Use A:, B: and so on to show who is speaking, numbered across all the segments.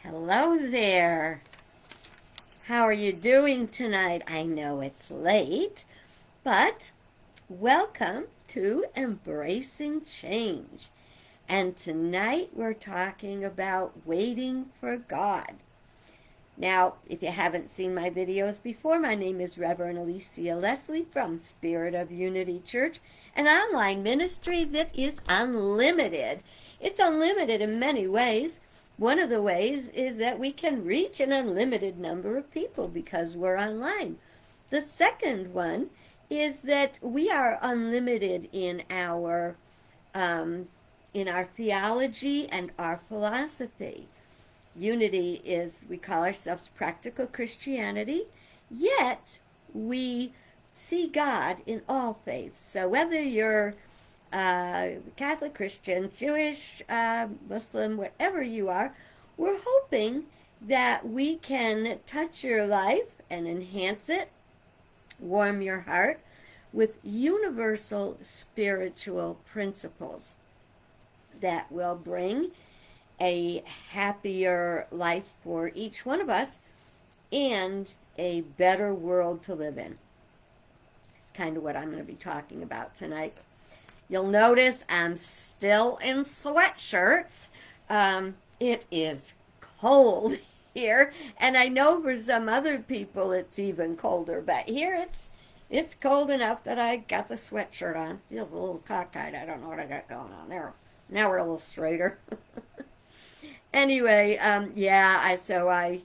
A: Hello there. How are you doing tonight? I know it's late, but welcome to Embracing Change. And tonight we're talking about waiting for God. Now, if you haven't seen my videos before, my name is Reverend Alicia Leslie from Spirit of Unity Church, an online ministry that is unlimited. It's unlimited in many ways. One of the ways is that we can reach an unlimited number of people because we're online. The second one is that we are unlimited in our theology and our philosophy. Unity is, we call ourselves practical Christianity, yet we see God in all faiths. So whether you're Catholic, Christian, Jewish, Muslim, whatever you are, we're hoping that we can touch your life and enhance it, warm your heart with universal spiritual principles that will bring a happier life for each one of us and a better world to live in. It's kind of what I'm going to be talking about tonight. You'll notice I'm still in sweatshirts. It is cold here, and I know for some other people it's even colder, but here it's cold enough that I got the sweatshirt on. Feels a little cockeyed. I don't know what I got going on there. Now we're a little straighter. Anyway, so I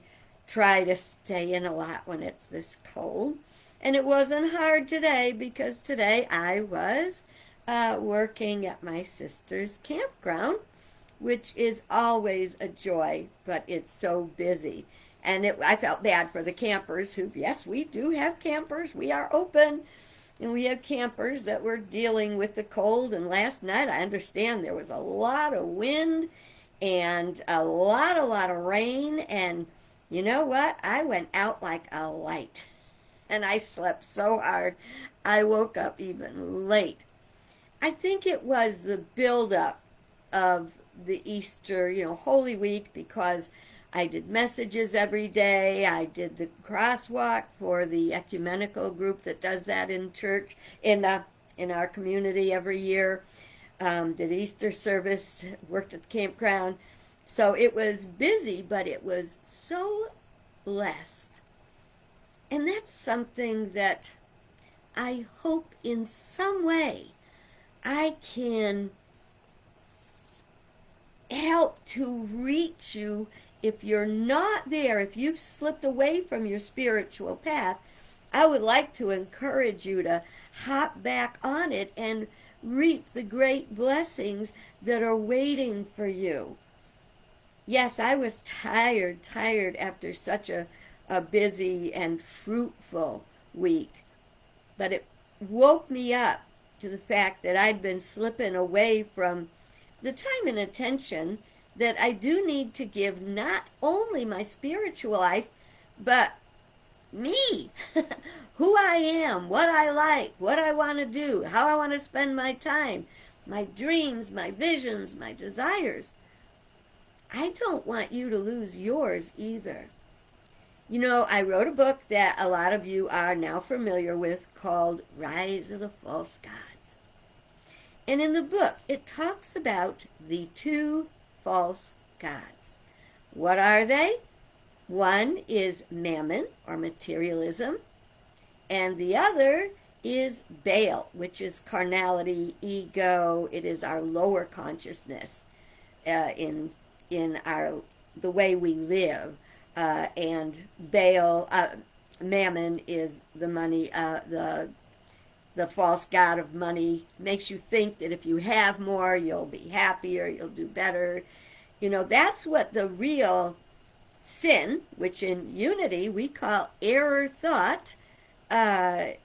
A: try to stay in a lot when it's this cold. And it wasn't hard today because today I was working at my sister's campground, which is always a joy, but it's so busy. And I felt bad for the campers who, yes, we do have campers. We are open. And we have campers that were dealing with the cold. And last night, I understand there was a lot of wind and a lot of rain. And you know what? I went out like a light. And I slept so hard, I woke up even late. I think it was the buildup of the Easter, Holy Week, because I did messages every day. I did the crosswalk for the ecumenical group that does that in church, in our community every year. Did Easter service, worked at the campground. So it was busy, but it was so blessed. And that's something that I hope in some way I can help to reach you. If you're not there, if you've slipped away from your spiritual path, I would like to encourage you to hop back on it and reap the great blessings that are waiting for you. Yes, I was tired after such a busy and fruitful week, but it woke me up to the fact that I'd been slipping away from the time and attention that I do need to give not only my spiritual life, but me, who I am, what I like, what I want to do, how I want to spend my time, my dreams, my visions, my desires. I don't want you to lose yours either. I wrote a book that a lot of you are now familiar with called Rise of the False Gods. And in the book, it talks about the two false gods. What are they? One is mammon, or materialism, and the other is Baal, which is carnality, ego. It is our lower consciousness in the way we live. And Baal, mammon, is the money, the false god of money. Makes you think that if you have more, you'll be happier, you'll do better. That's what the real sin, which in Unity we call error thought, the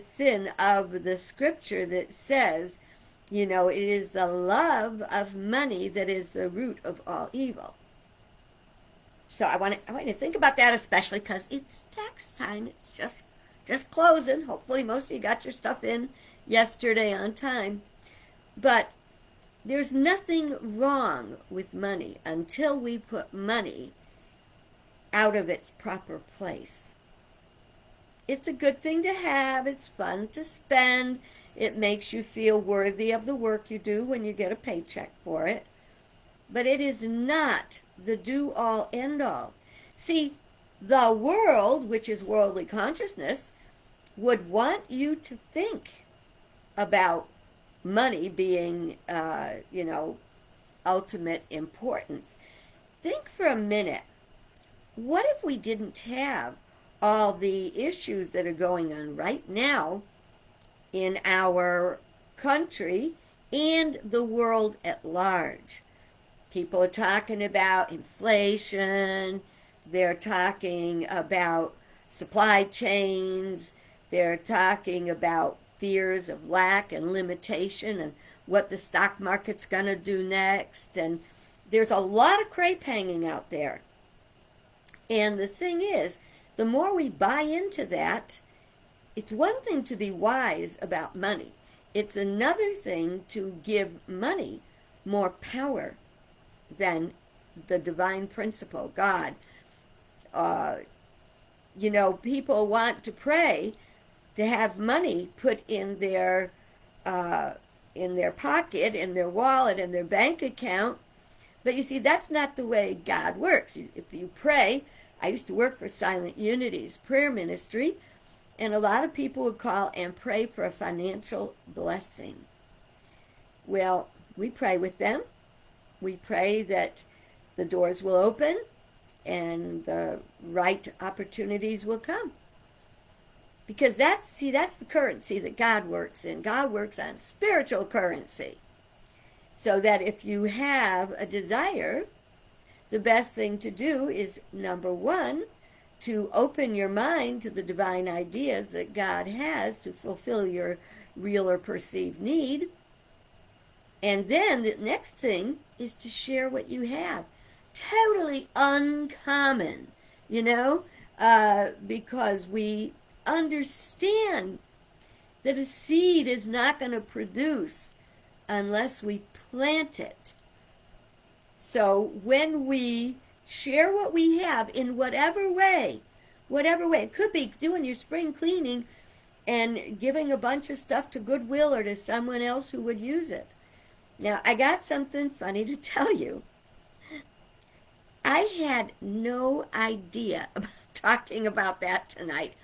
A: sin of the scripture that says, it is the love of money that is the root of all evil. So I want you to think about that, especially because it's tax time. It's just closing. Hopefully most of you got your stuff in yesterday on time. But there's nothing wrong with money until we put money out of its proper place. It's a good thing to have. It's fun to spend. It makes you feel worthy of the work you do when you get a paycheck for it. But it is not the do-all, end-all. See, the world, which is worldly consciousness, would want you to think about money being, ultimate importance. Think for a minute. What if we didn't have all the issues that are going on right now in our country and the world at large? People are talking about inflation. They're talking about supply chains. They're talking about fears of lack and limitation and what the stock market's going to do next. And there's a lot of crepe hanging out there. And the thing is, the more we buy into that, it's one thing to be wise about money. It's another thing to give money more power than the divine principle, God. People want to pray to have money put in their pocket, in their wallet, in their bank account. But you see, that's not the way God works. If you pray, I used to work for Silent Unity's prayer ministry, and a lot of people would call and pray for a financial blessing. Well, we pray with them. We pray that the doors will open and the right opportunities will come. Because that's the currency that God works in. God works on spiritual currency. So that if you have a desire, the best thing to do is, number one, to open your mind to the divine ideas that God has to fulfill your real or perceived need. And then the next thing is to share what you have. Totally uncommon, because we understand that a seed is not going to produce unless we plant it. So when we share what we have in whatever way, it could be doing your spring cleaning and giving a bunch of stuff to Goodwill or to someone else who would use it. Now, I got something funny to tell you. I had no idea about talking about that tonight.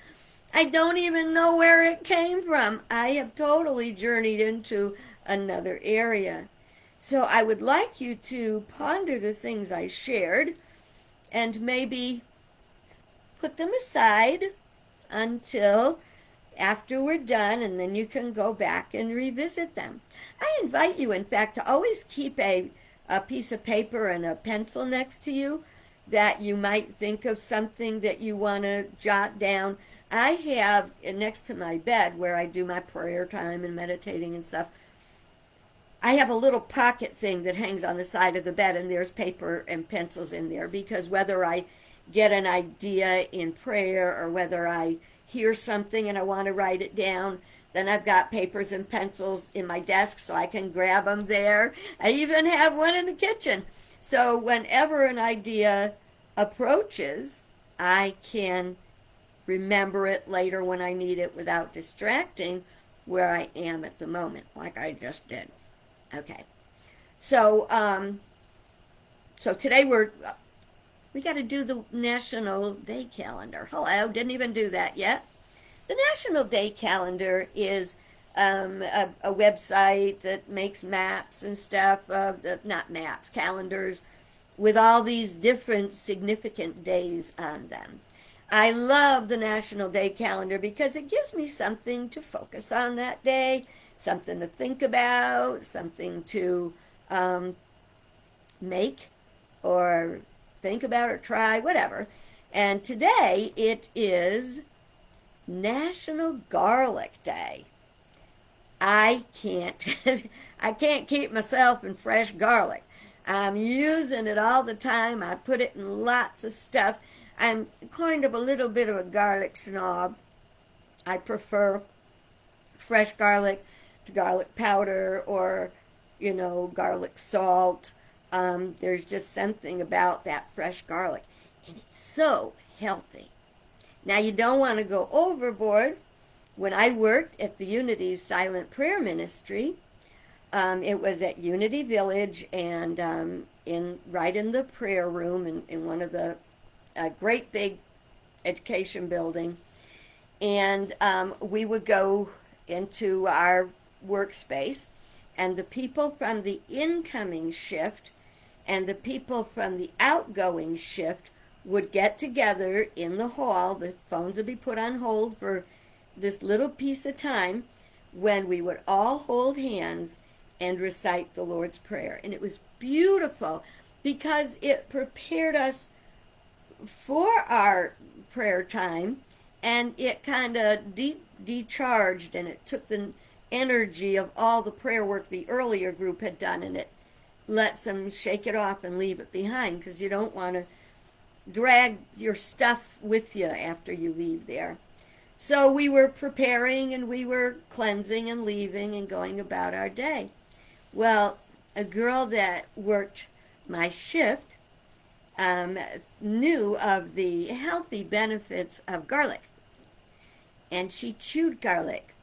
A: I don't even know where it came from. I have totally journeyed into another area. So I would like you to ponder the things I shared and maybe put them aside until after we're done, and then you can go back and revisit them. I invite you, in fact, to always keep a piece of paper and a pencil next to you that you might think of something that you want to jot down. I have next to my bed where I do my prayer time and meditating and stuff, I have a little pocket thing that hangs on the side of the bed, and there's paper and pencils in there, because whether I get an idea in prayer or whether I hear something and I want to write it down, then I've got papers and pencils in my desk so I can grab them there. I even have one in the kitchen. So whenever an idea approaches, I can remember it later when I need it without distracting where I am at the moment, like I just did. Okay. So today we got to do the National Day Calendar. Hello, didn't even do that yet. The National Day Calendar is a website that makes maps and stuff, not maps, calendars, with all these different significant days on them. I love the National Day Calendar because it gives me something to focus on that day, something to think about, something to make or think about or try, whatever. And today it is National Garlic Day. I can't keep myself in fresh garlic. I'm using it all the time. I put it in lots of stuff. I'm kind of a little bit of a garlic snob. I prefer fresh garlic to garlic powder or, garlic salt. There's just something about that fresh garlic. And it's so healthy. Now, you don't want to go overboard. When I worked at the Unity Silent Prayer Ministry, it was at Unity Village, and right in the prayer room in one of the great big education building. And we would go into our workspace, and the people from the incoming shift and the people from the outgoing shift would get together in the hall. The phones would be put on hold for this little piece of time when we would all hold hands and recite the Lord's Prayer. And it was beautiful because it prepared us for our prayer time, and it kind of decharged, and it took the energy of all the prayer work the earlier group had done, and it lets them shake it off and leave it behind, because you don't want to drag your stuff with you after you leave there. So we were preparing, and we were cleansing and leaving and going about our day. Well, a girl that worked my shift knew of the healthy benefits of garlic. And she chewed garlic.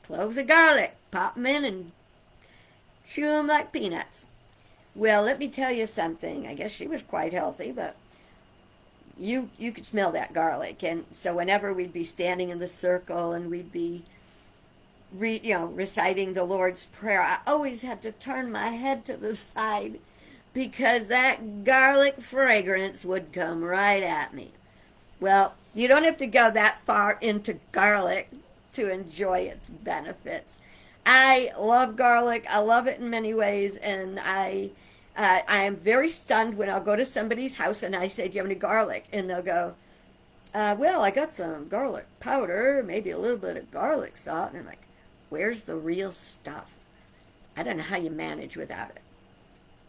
A: Cloves of garlic. Pop them in and chew them like peanuts. Well, let me tell you something. I guess she was quite healthy, but you could smell that garlic. And so whenever we'd be standing in the circle and we'd be reciting the Lord's Prayer, I always had to turn my head to the side because that garlic fragrance would come right at me. Well, you don't have to go that far into garlic to enjoy its benefits. I love garlic. I love it in many ways, and I am very stunned when I'll go to somebody's house and I say, "Do you have any garlic?" And they'll go, "Well, I got some garlic powder, maybe a little bit of garlic salt." And I'm like, "Where's the real stuff?" I don't know how you manage without it.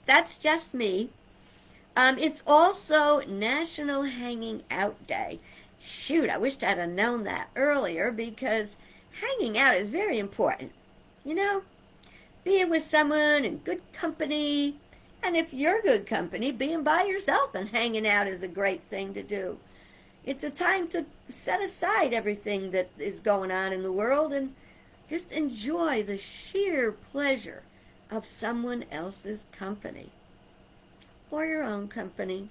A: That's just me. It's also National Hanging Out Day. Shoot, I wished I'd have known that earlier, because hanging out is very important. You know, being with someone in good company, and if you're good company, being by yourself and hanging out is a great thing to do. It's a time to set aside everything that is going on in the world and just enjoy the sheer pleasure of someone else's company, or your own company,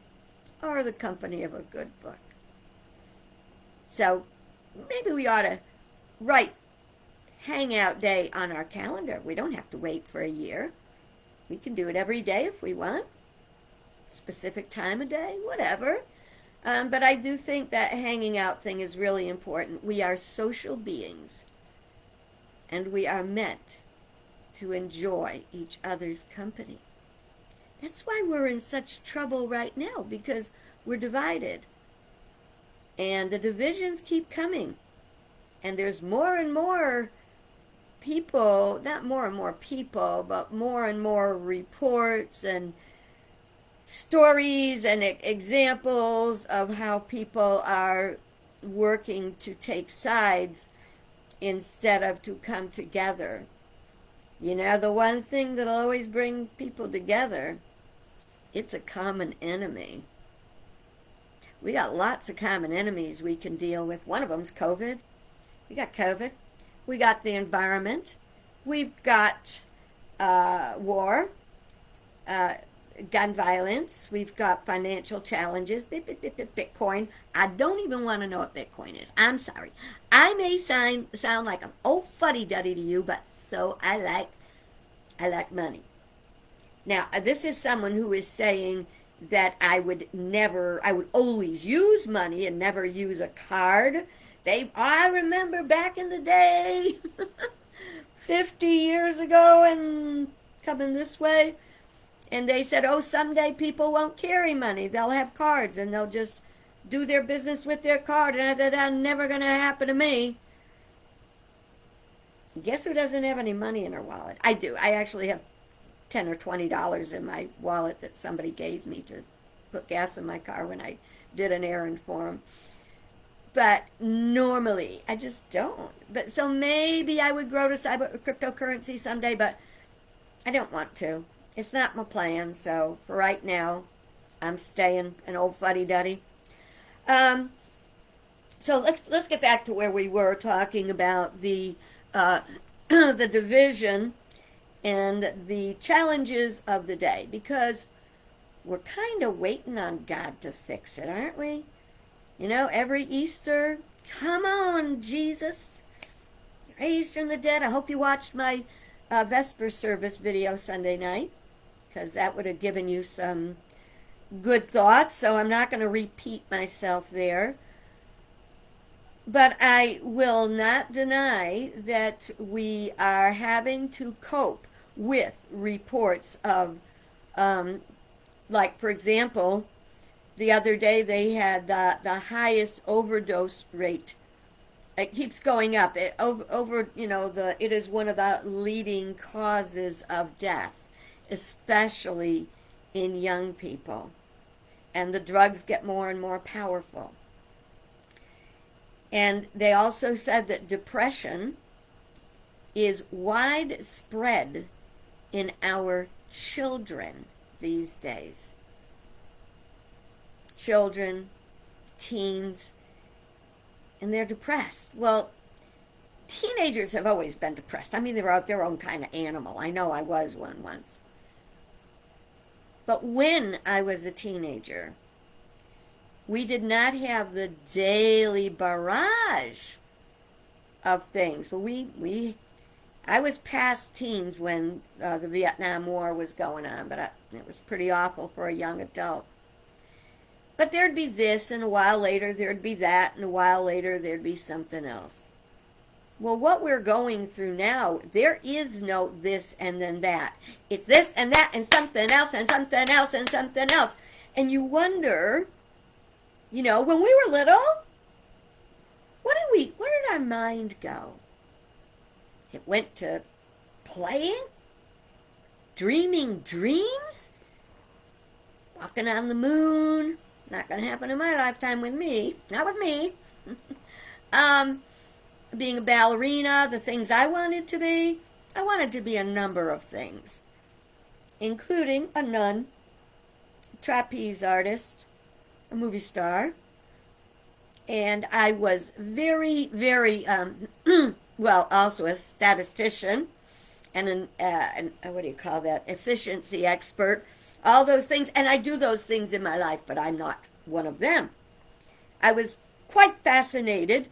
A: or the company of a good book. So maybe we ought to write Hangout Day on our calendar. We don't have to wait for a year. We can do it every day if we want. Specific time of day, whatever. But I do think that hanging out thing is really important. We are social beings, and we are meant to enjoy each other's company. That's why we're in such trouble right now, because we're divided. And the divisions keep coming. And there's more and more people, not more and more people, but more and more reports and stories and examples of how people are working to take sides instead of to come together. You know, the one thing that'll always bring people together, it's a common enemy. We got lots of common enemies we can deal with. One of them's COVID. We got COVID. We got the environment. We've got war, gun violence. We've got financial challenges. Bitcoin. I don't even want to know what Bitcoin is. I'm sorry. I may sound like an old fuddy-duddy to you, but so I like money. Now, this is someone who is saying that I would always use money and never use a card. I remember back in the day, 50 years ago and coming this way, and they said, oh, someday people won't carry money. They'll have cards and they'll just do their business with their card. And I said, that's never going to happen to me. Guess who doesn't have any money in her wallet? I do. I actually have $10 or $20 in my wallet that somebody gave me to put gas in my car when I did an errand for them. But normally, I just don't. But so maybe I would grow to cryptocurrency someday, but I don't want to. It's not my plan. So for right now, I'm staying an old fuddy-duddy. Um, so let's get back to where we were talking about the the division and the challenges of the day, because we're kind of waiting on God to fix it, aren't we? You know, every Easter, come on, Jesus, raised from the dead. I hope you watched my Vesper service video Sunday night, because that would have given you some good thoughts, so I'm not going to repeat myself there. But I will not deny that we are having to cope with reports of, like, for example, the other day they had the highest overdose rate. It keeps going up. It is one of the leading causes of death, especially in young people. And the drugs get more and more powerful. And they also said that depression is widespread in our children these days. Children, teens, and they're depressed. Well, teenagers have always been depressed. I mean, they're out their own kind of animal. I know I was one once. But when I was a teenager, we did not have the daily barrage of things. But I was past teens when the Vietnam War was going on, but it was pretty awful for a young adult. But there'd be this, and a while later there'd be that, and a while later there'd be something else. Well, what we're going through now, there is no this and then that. It's this and that and something else and something else and something else. And you wonder, you know, when we were little, where did our mind go? It went to playing, dreaming dreams, walking on the moon. Not going to happen in my lifetime with me. Not with me. Being a ballerina, the things I wanted to be. I wanted to be a number of things, including a nun, trapeze artist, a movie star, and I was very, very, well, also a statistician and an what do you call that, efficiency expert, all those things, and I do those things in my life, but I'm not one of them. I was quite fascinated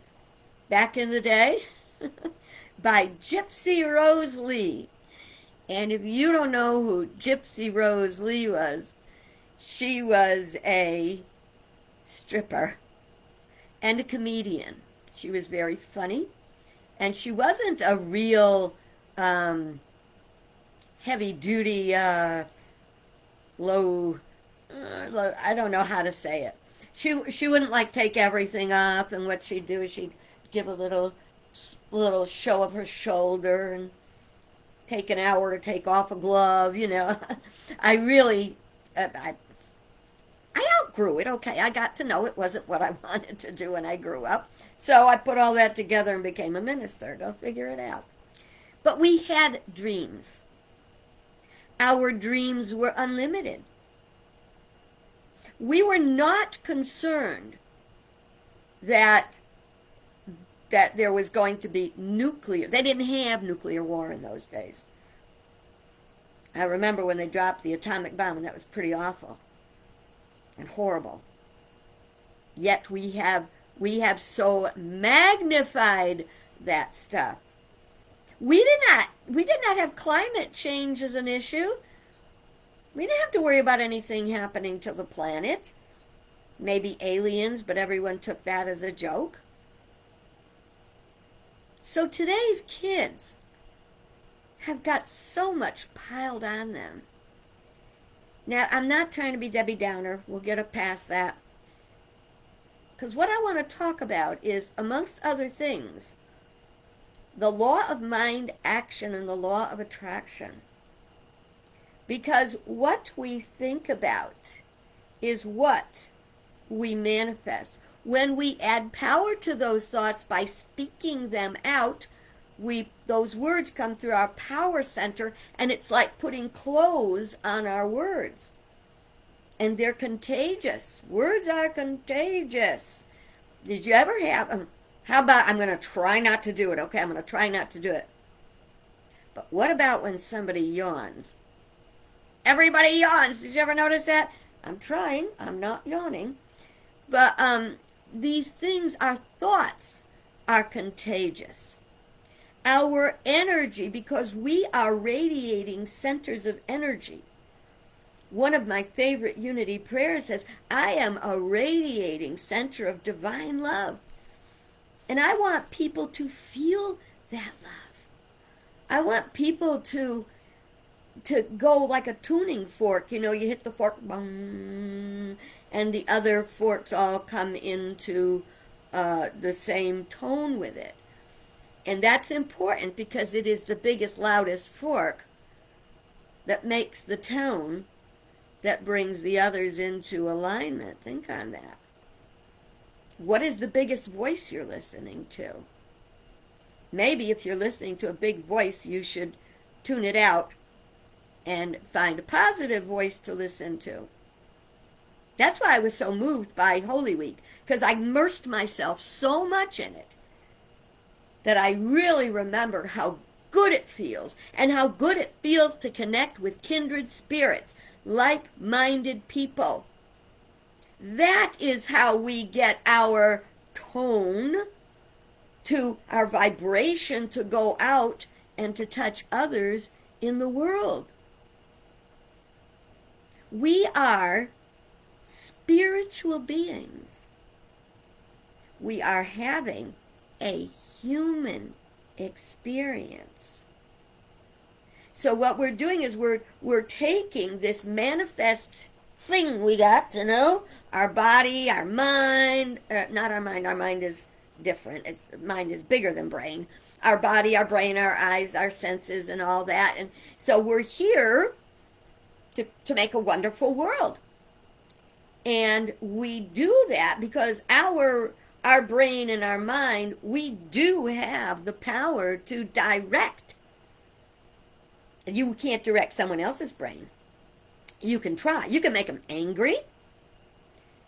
A: back in the day by Gypsy Rose Lee. And if you don't know who Gypsy Rose Lee was, she was a stripper and a comedian. She was very funny, and she wasn't a real heavy-duty, low, I don't know how to say it. She wouldn't like take everything off, and what she'd do is she'd give a little show of her shoulder and take an hour to take off a glove, you know. I really, I outgrew it, okay. I got to know it wasn't what I wanted to do when I grew up. So I put all that together and became a minister. Go figure it out. But we had dreams. Our dreams were unlimited. We were not concerned that there was going to be nuclear. They didn't have nuclear war in those days. I remember when they dropped the atomic bomb, and that was pretty awful and horrible. Yet we have so magnified that stuff. We did not have climate change as an issue. We didn't have to worry about anything happening to the planet. Maybe aliens, but everyone took that as a joke. So today's kids have got so much piled on them. Now, I'm not trying to be Debbie Downer. We'll get up past that. Because what I want to talk about is, amongst other things, the law of mind action and the law of attraction. Because what we think about is what we manifest. When we add power to those thoughts by speaking them out, those words come through our power center, and it's like putting clothes on our words. and they're contagious. Words are contagious. Did you ever have them? How about, I'm going to try not to do it, okay? I'm going to try not to do it. But what about when somebody yawns? Everybody yawns. Did you ever notice that? I'm trying. I'm not yawning. But these things, our thoughts are contagious. Our energy, because we are radiating centers of energy. One of my favorite unity prayers says, I am a radiating center of divine love. And I want people to feel that love. I want people to go like a tuning fork. You know, you hit the fork, boom, and the other forks all come into the same tone with it. And that's important because it is the biggest, loudest fork that makes the tone that brings the others into alignment. Think on that. What is the biggest voice you're listening to? Maybe if you're listening to a big voice, you should tune it out and find a positive voice to listen to. That's why I was so moved by Holy Week, because I immersed myself so much in it that I really remember how good it feels, and how good it feels to connect with kindred spirits, like-minded people. That is how we get our tone, to our vibration, to go out and to touch others in the world. We are spiritual beings. We are having a human experience. So what we're doing is we're taking this manifest thing we got, you know, our body, our mind, not our mind is different. Mind is bigger than brain. Our body, our brain, our eyes, our senses, and all that. And so we're here to make a wonderful world. And we do that because our brain and our mind, we do have the power to direct. You can't direct someone else's brain. You can try. You can make them angry.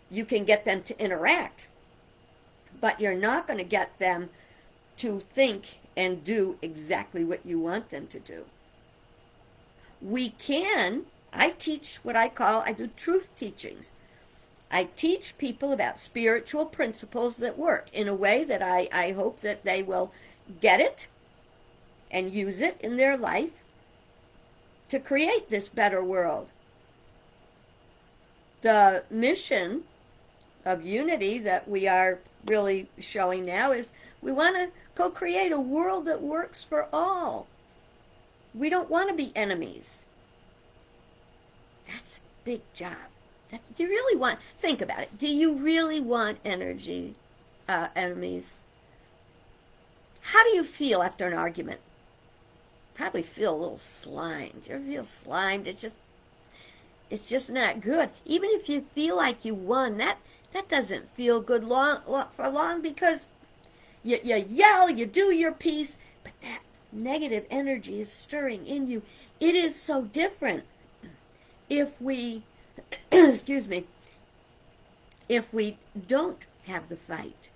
A: You can get them to interact. But you're not going to get them to think and do exactly what you want them to do. I teach what I do truth teachings. I teach people about spiritual principles that work in a way that I hope that they will get it and use it in their life to create this better world. The mission of unity that we are really showing now is we want to co-create a world that works for all. We don't want to be enemies. That's a big job. Do you really want, think about it, do you really want enemies? How do you feel after an argument? Probably feel a little slimed. Do you ever feel slimed? It's just not good. Even if you feel like you won, that doesn't feel good for long, because you yell, you do your piece, but that negative energy is stirring in you. It is so different if we excuse me, if we don't have the fight.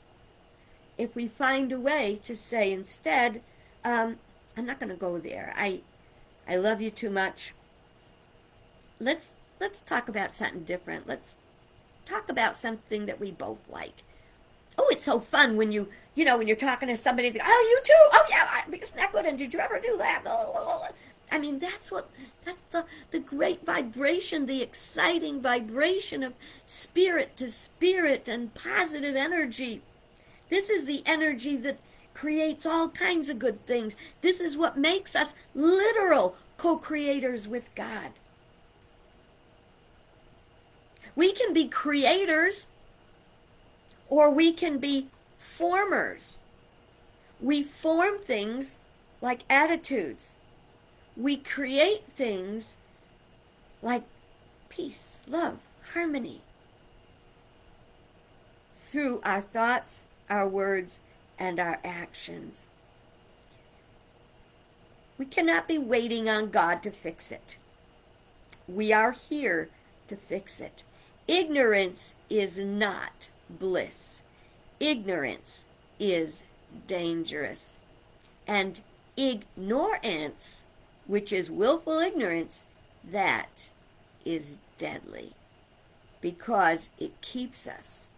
A: If we find a way to say instead, I'm not going to go there. I love you too much. Let's talk about something different. Let's talk about something that we both like. Oh, it's so fun when when you're talking to somebody, they go, oh, you too? Oh, yeah, isn't that good? And did you ever do that? I mean, that's the great vibration, the exciting vibration of spirit to spirit and positive energy. This is the energy that creates all kinds of good things. This is what makes us literal co-creators with God. We can be creators, or we can be formers. We form things like attitudes. We create things like peace, love, harmony through our thoughts, our words, and our actions. We cannot be waiting on God to fix it. We are here to fix it. Ignorance is not bliss. Ignorance is dangerous. And ignorance, which is willful ignorance, that is deadly, because it keeps us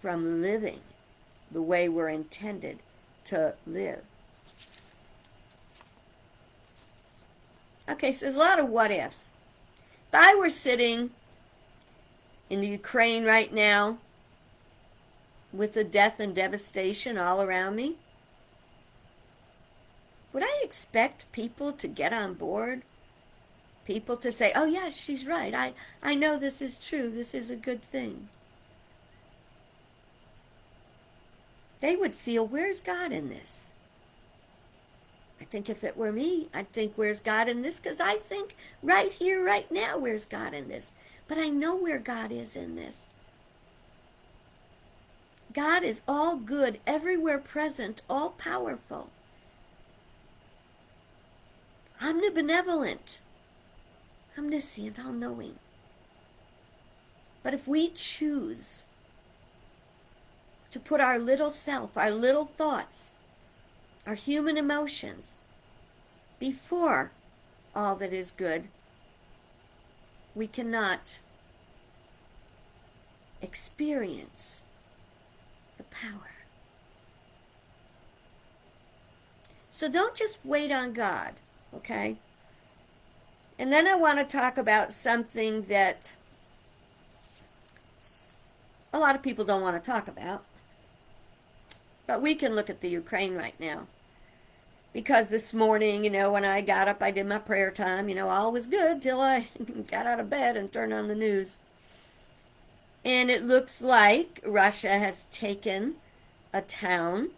A: from living the way we're intended to live. Okay, so there's a lot of what ifs. If I were sitting in the Ukraine right now with the death and devastation all around me, would I expect people to get on board? People to say, oh yes, she's right. I know this is true. This is a good thing. They would feel, where's God in this? I think if it were me, I'd think, where's God in this? Because I think right here, right now, where's God in this? But I know where God is in this. God is all good, everywhere present, all powerful, omnibenevolent, omniscient, all knowing. But if we choose to put our little self, our little thoughts, our human emotions before all that is good, we cannot experience the power. So don't just wait on God, okay? And then I want to talk about something that a lot of people don't want to talk about. But we can look at the Ukraine right now. Because this morning, when I got up, I did my prayer time. All was good till I got out of bed and turned on the news. And it looks like Russia has taken a town.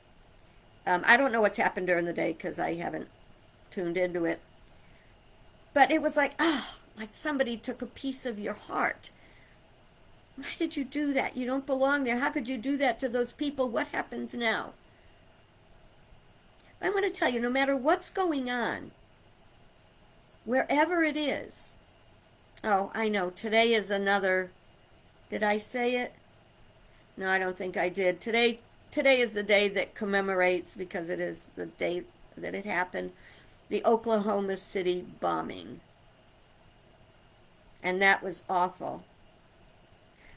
A: I don't know what's happened during the day because I haven't tuned into it. But it was like somebody took a piece of your heart. Why did you do that? You don't belong there. How could you do that to those people? What happens now? I want to tell you, no matter what's going on, wherever it is, I know, today is another, did I say it? No, I don't think I did. Today is the day that commemorates, because it is the day that it happened, the Oklahoma City bombing. And that was awful.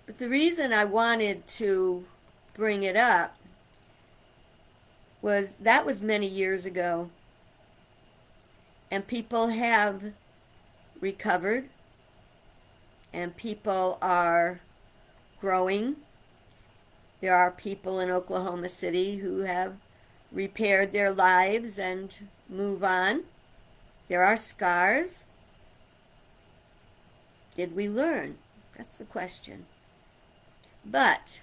A: But the reason I wanted to bring it up was that was many years ago. And people have recovered. And people are growing. There are people in Oklahoma City who have repaired their lives and move on. There are scars. Did we learn? That's the question. But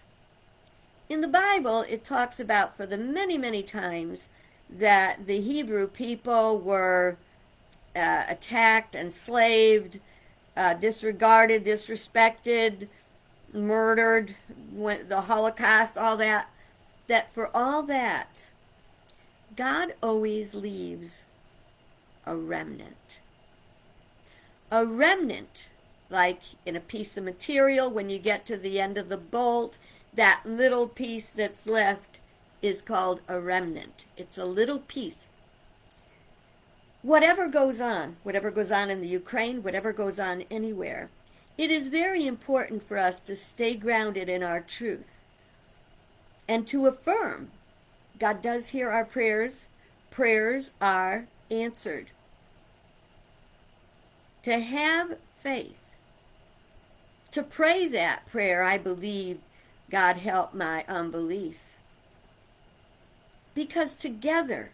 A: in the Bible, it talks about, for the many, many times, that the Hebrew people were attacked, enslaved, disregarded, disrespected, murdered, the Holocaust, all that, that for all that, God always leaves a remnant. A remnant, like in a piece of material, when you get to the end of the bolt, that little piece that's left is called a remnant. It's a little piece. Whatever goes on in the Ukraine, whatever goes on anywhere, it is very important for us to stay grounded in our truth and to affirm God does hear our prayers. Prayers are answered. To have faith, to pray that prayer, I believe, God help my unbelief. Because together,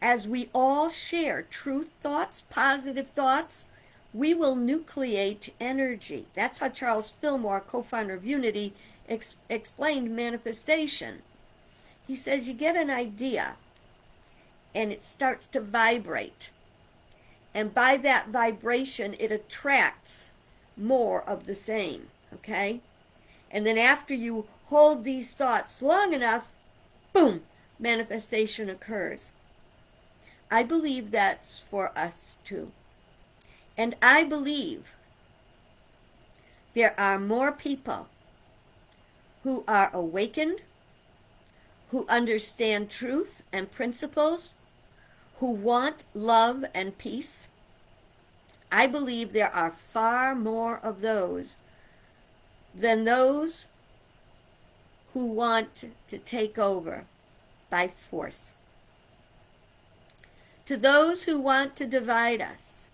A: as we all share truth thoughts, positive thoughts, we will nucleate energy. That's how Charles Fillmore, co-founder of Unity, explained manifestation. He says you get an idea and it starts to vibrate. And by that vibration, it attracts more of the same, okay? And then after you hold these thoughts long enough, boom, manifestation occurs. I believe that's for us too. And I believe There are more people who are awakened, who understand truth and principles, who want love and peace. I believe there are far more of those than those who want to take over by force. To those who want to divide us,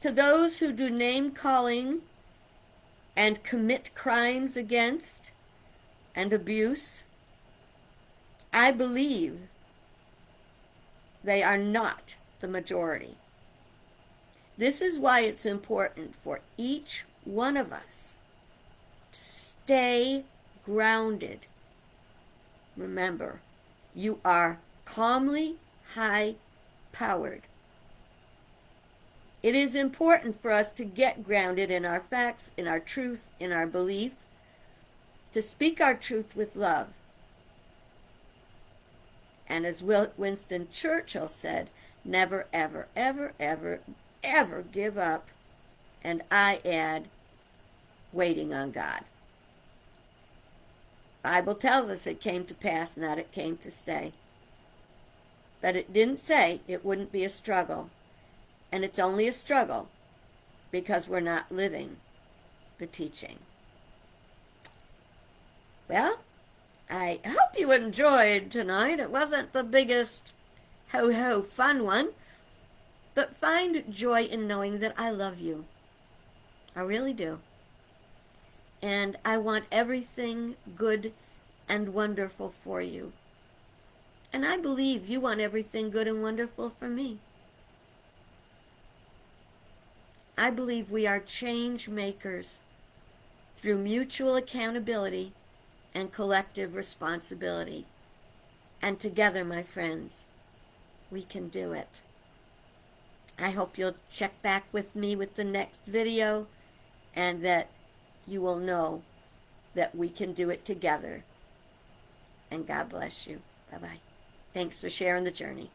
A: to those who do name-calling and commit crimes against and abuse, I believe they are not the majority. This is why it's important for each one of us to stay grounded. Remember, you are calmly high-powered. It is important for us to get grounded in our facts, in our truth, in our belief, to speak our truth with love. And as Winston Churchill said, never, ever, ever, ever, ever give up, and I add, waiting on God. Bible tells us it came to pass, not it came to stay. But it didn't say it wouldn't be a struggle. And it's only a struggle because we're not living the teaching. Well, I hope you enjoyed tonight. It wasn't the biggest ho-ho fun one, but find joy in knowing that I love you. I really do. And I want everything good and wonderful for you. And I believe you want everything good and wonderful for me. I believe we are change makers through mutual accountability and collective responsibility. And together, my friends, we can do it. I hope you'll check back with me with the next video, and that you will know that we can do it together. And God bless you. Bye-bye. Thanks for sharing the journey.